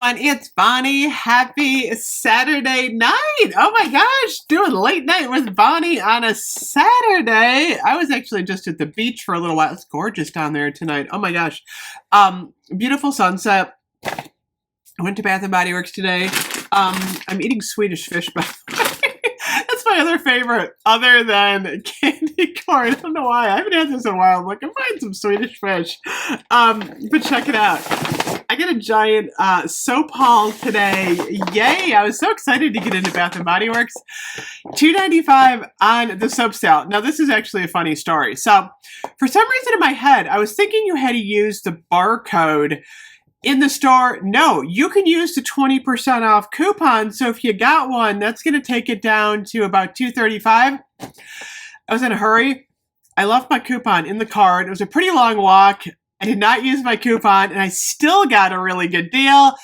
And it's Bonnie. Happy Saturday night. Oh my gosh, doing late night with Bonnie on a Saturday. I was actually just at the beach for a little while. It's gorgeous down there tonight. Oh my gosh. Beautiful sunset. I went to Bath and Body Works today. I'm eating Swedish fish, but that's my other favorite, other than candy corn. I don't know why. I haven't had this in a while. I'm like, I'm buying some Swedish fish. But check it out. I got a giant soap haul today. Yay! I was so excited to get into Bath and Body Works. $2.95 on the soap sale. Now, this is actually a funny story. So, for some reason in my head, I was thinking you had to use the barcode in the store. No, you can use the 20% off coupon. So if you got one, that's going to take it down to about $2.35. I was in a hurry. I left my coupon in the car. It was a pretty long walk. I did not use my coupon, and I still got a really good deal.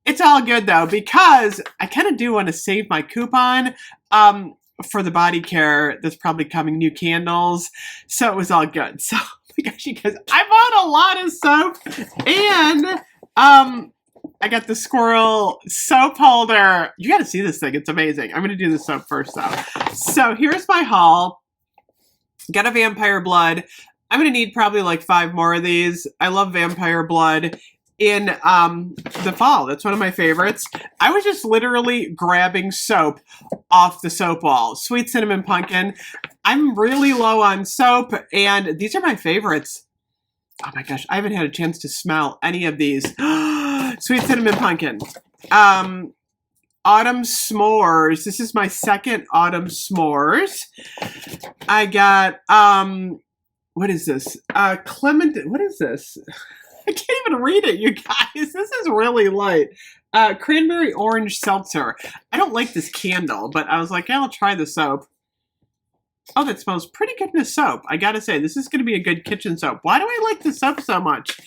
It's all good, though, because I kind of do want to save my coupon for the body care that's probably coming, new candles. So it was all good. So, oh my gosh, you guys, I bought a lot of soap, and I got the squirrel soap holder. You got to see this thing. It's amazing. I'm going to do the soap first, though. So here's my haul. Got a vampire blood. I'm going to need probably like 5 more of these. I love vampire blood in the fall. That's one of my favorites. I was just literally grabbing soap off the soap wall. Sweet Cinnamon Pumpkin. I'm really low on soap, and these are my favorites. Oh my gosh, I haven't had a chance to smell any of these. Sweet Cinnamon Pumpkin. Autumn S'mores. This is my second Autumn S'mores. I got, what is this? Clement, what is this? I can't even read it, you guys. This is really light. Cranberry Orange Seltzer. I don't like this candle, but I was like, yeah, I'll try the soap. Oh, that smells pretty good in a soap. I gotta say, this is gonna be a good kitchen soap. Why do I like the soap so much?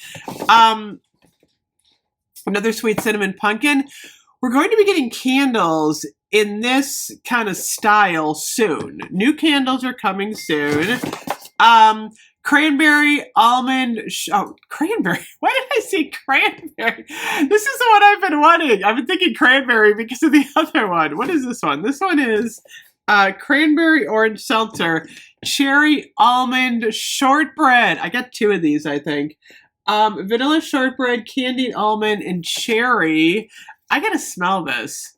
Another Sweet Cinnamon Pumpkin. We're going to be getting candles in this kind of style soon. New candles are coming soon. Cranberry, almond, cranberry. Why did I say cranberry? This is the one I've been wanting. I've been thinking cranberry because of the other one. What is this one? This one is cranberry orange seltzer, cherry almond shortbread. I got 2 of these, I think. Vanilla shortbread, candied almond, and cherry. I gotta smell this.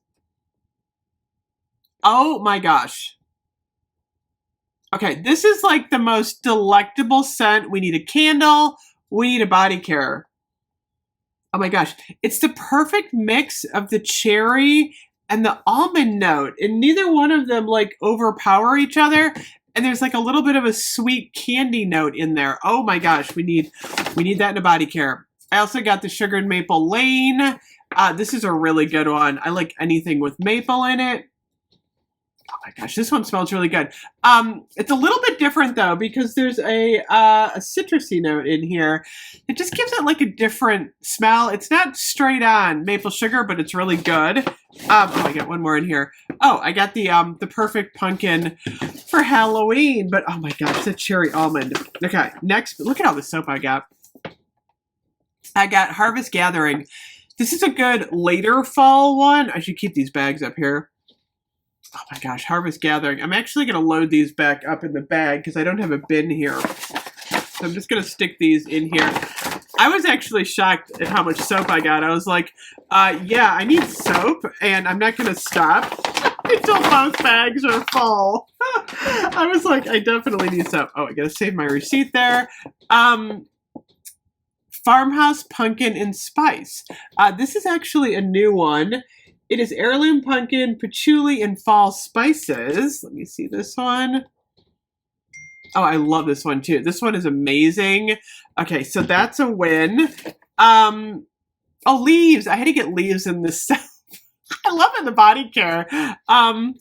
Oh my gosh. Okay, this is like the most delectable scent. We need a candle. We need a body care. Oh my gosh. It's the perfect mix of the cherry and the almond note. And neither one of them like overpower each other. And there's like a little bit of a sweet candy note in there. Oh my gosh, we need that in a body care. I also got the Sugared Maple Lane. This is a really good one. I like anything with maple in it. Oh my gosh, this one smells really good. It's a little bit different though because there's a citrusy note in here. It just gives it like a different smell. It's not straight on maple sugar, but it's really good. Oh, I got one more in here. Oh, I got the perfect pumpkin for Halloween, but oh my gosh, the cherry almond. Okay, next, look at all the soap I got. I got Harvest Gathering. This is a good later fall one. I should keep these bags up here. Oh my gosh, Harvest Gathering. I'm actually going to load these back up in the bag because I don't have a bin here. So I'm just going to stick these in here. I was actually shocked at how much soap I got. I was like, yeah, I need soap and I'm not going to stop until both bags are full. I was like, I definitely need soap. Oh, I got to save my receipt there. Farmhouse Pumpkin and Spice. This is actually a new one. It is heirloom pumpkin, patchouli, and fall spices. Let me see this one. Oh, I love this one too. This one is amazing. Okay, so that's a win. Oh, leaves. I had to get leaves in this stuff. I love it in the body care. I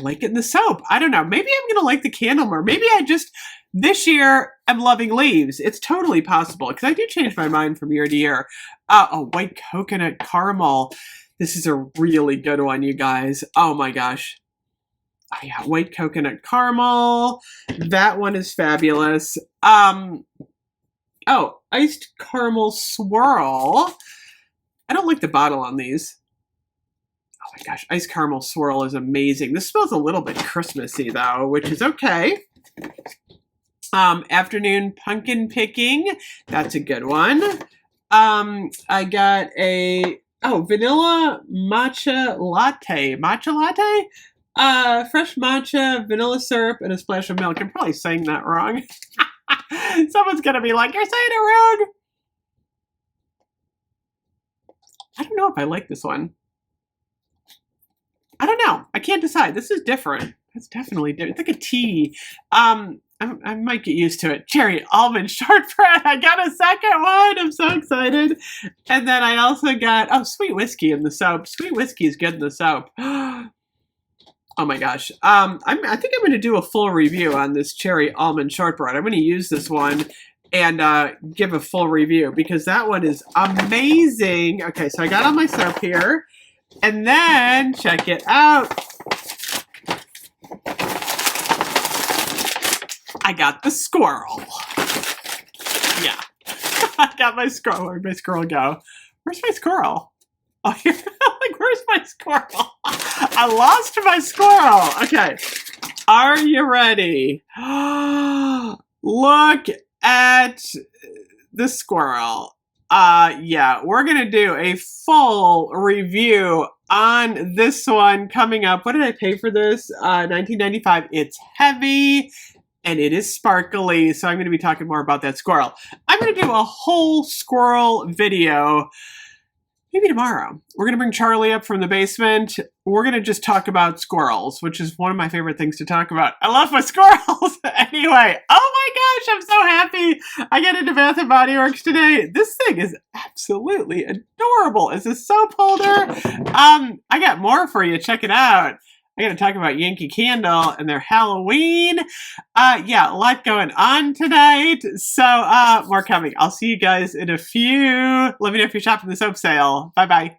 like it in the soap. I don't know. Maybe I'm going to like the candle more. Maybe I just, this year, I'm loving leaves. It's totally possible because I do change my mind from year to year. Oh, white coconut caramel. This is a really good one, you guys. Oh my gosh. Oh yeah, white coconut caramel. That one is fabulous. Oh, iced caramel swirl. I don't like the bottle on these. Oh my gosh, Ice Caramel Swirl is amazing. This smells a little bit Christmassy though, which is okay. Afternoon Pumpkin Picking. That's a good one. I got a, vanilla matcha latte. Matcha latte? Fresh matcha, vanilla syrup, and a splash of milk. I'm probably saying that wrong. Someone's gonna be like, you're saying it wrong. I don't know if I like this one. I don't know. I can't decide. This is different. It's definitely different. It's like a tea. I might get used to it. Cherry almond shortbread. I got a second one. I'm so excited. And then I also got, sweet whiskey in the soap. Sweet whiskey is good in the soap. Oh my gosh. I think I'm going to do a full review on this cherry almond shortbread. I'm going to use this one and give a full review because that one is amazing. Okay, so I got all my soap here. And then, check it out. I got the squirrel. Yeah. I got my squirrel. Where'd my squirrel go? Where's my squirrel? Oh, here. Like, where's my squirrel? I lost my squirrel. Okay. Are you ready? Look at the squirrel. Yeah, we're going to do a full review on this one coming up. What did I pay for this? $19.95. It's heavy and it is sparkly, so I'm going to be talking more about that squirrel. I'm going to do a whole squirrel video maybe tomorrow. We're going to bring Charlie up from the basement. We're going to just talk about squirrels, which is one of my favorite things to talk about. I love my squirrels. Anyway, oh my gosh, I'm so happy I got into Bath & Body Works today. This thing is absolutely adorable. It's a soap holder. I got more for you. Check it out. I got to talk about Yankee Candle and their Halloween. Yeah, a lot going on tonight. So, more coming. I'll see you guys in a few. Let me know if you're shopping the soap sale. Bye-bye.